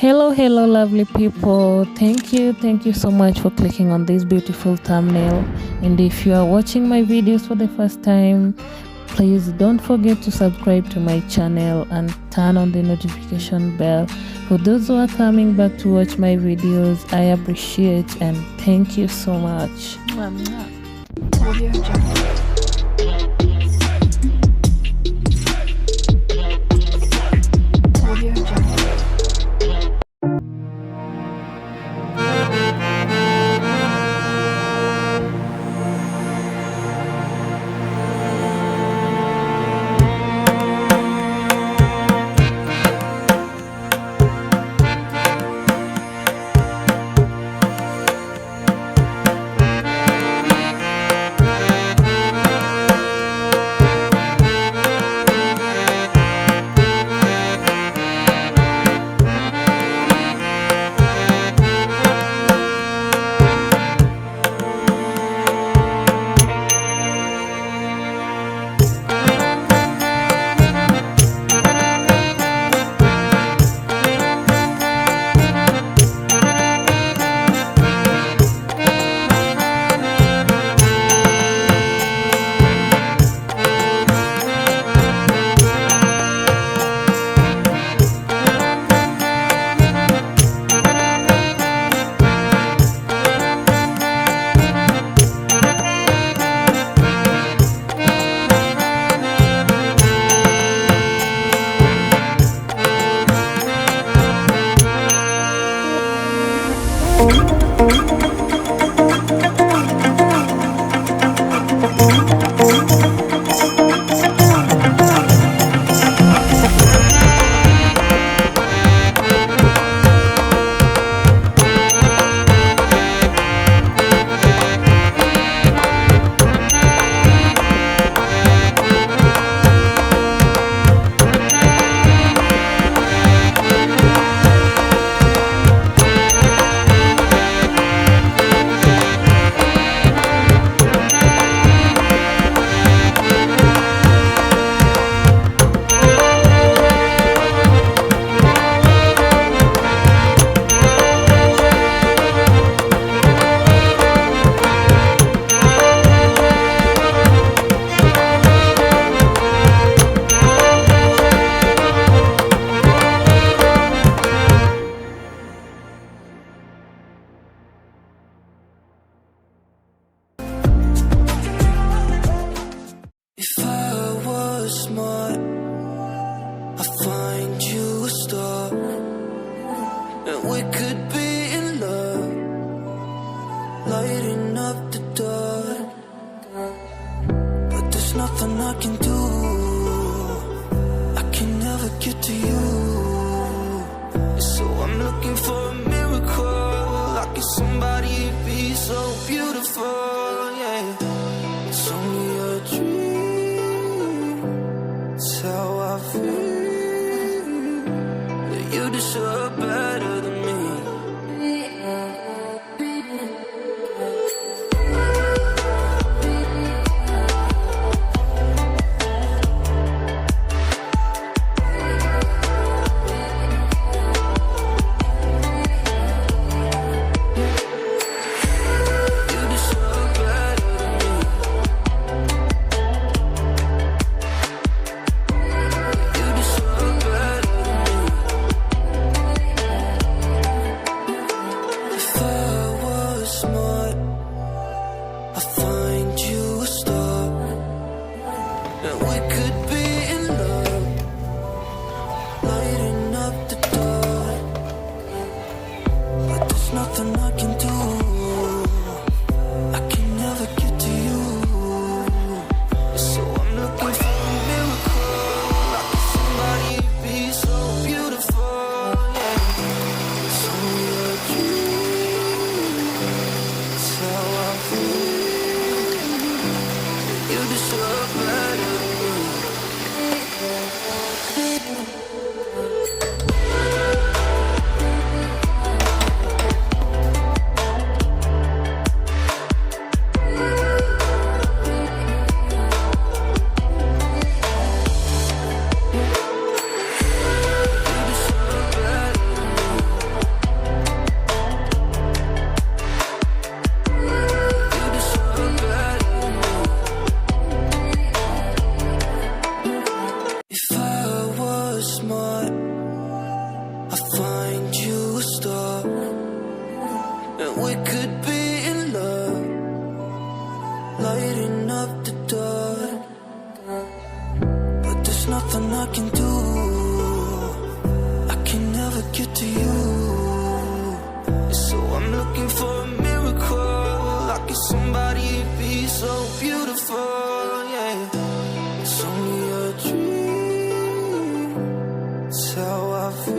Hello, lovely people. Thank you so much for clicking on this beautiful thumbnail. And if you are watching my videos for the first time, please don't forget to subscribe to my channel and turn on the notification bell. For those who are coming back to watch my videos, I appreciate and thank you so much. If I was smart, I'd find you a star, and we could be in love, lighting up the dark. But there's nothing I can do, I can never get to you. So I'm looking for a miracle, like if somebody be so beautiful, yeah. It's only a dream, it's how I feel, that you deserve better than me. Nothing I can do, I can never get to you. So I'm looking for a miracle, like if somebody be so beautiful, yeah. It's only a dream, it's how I feel, you deserve better than me. I can do. I can never get to you. So I'm looking for a miracle. Like if somebody be so beautiful, yeah. It's only a dream. It's how I feel.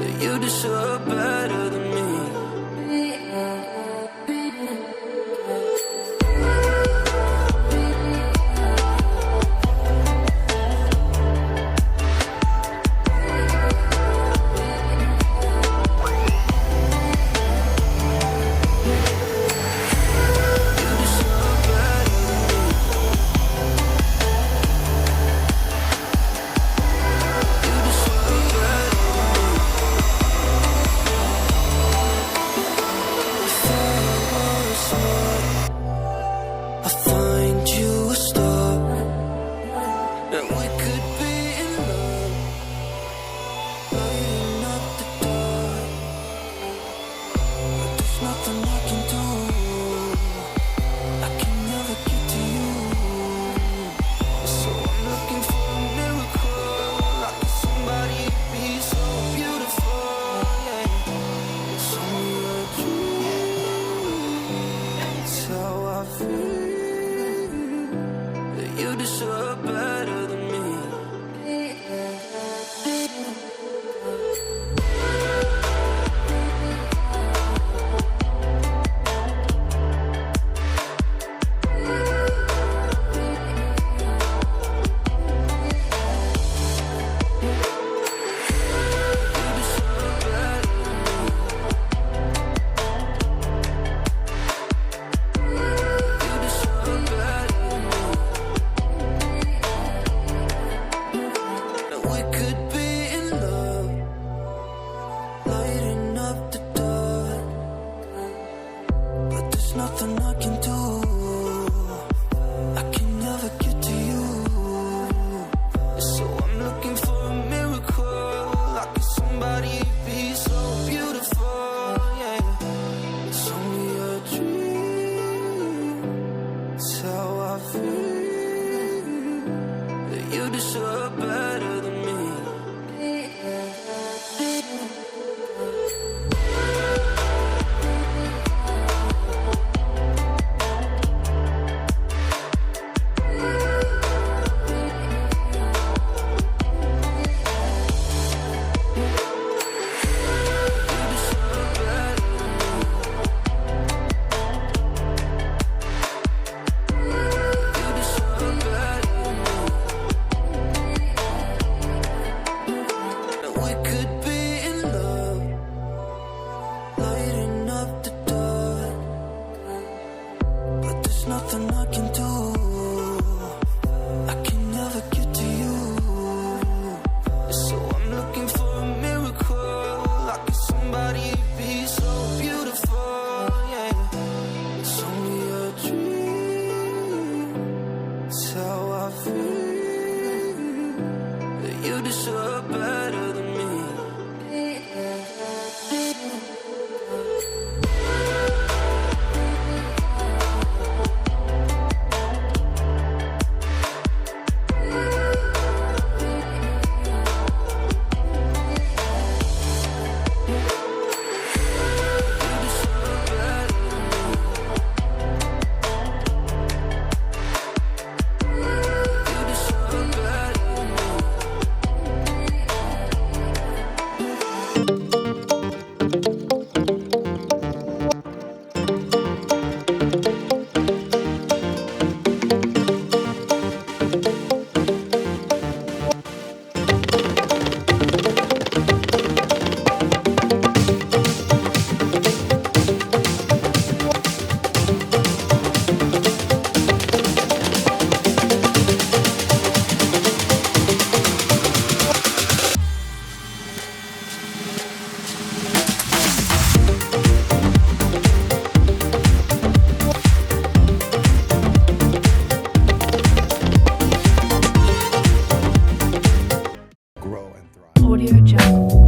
Yeah, you deserve better than me. I find you a star, and we could be in love, lighting up the dark. But there's nothing I can do. I can never get to you. So I'm looking for a miracle, like if somebody be so beautiful, yeah. It's only a dream. It's how I feel. You deserve better than me. We could be in love, lighting up the dark. But there's nothing I can do. I can never get to you. So I'm looking for a miracle, like if somebody be so beautiful, yeah. It's only a dream. It's how I feel. You deserve better than me. We could be in love, lighting up the dark. But there's nothing I can do. I can never get to you. So I'm looking for a miracle, like if somebody be so beautiful, yeah. It's only a dream. It's how I feel. You deserve better than me. Audio Jungle.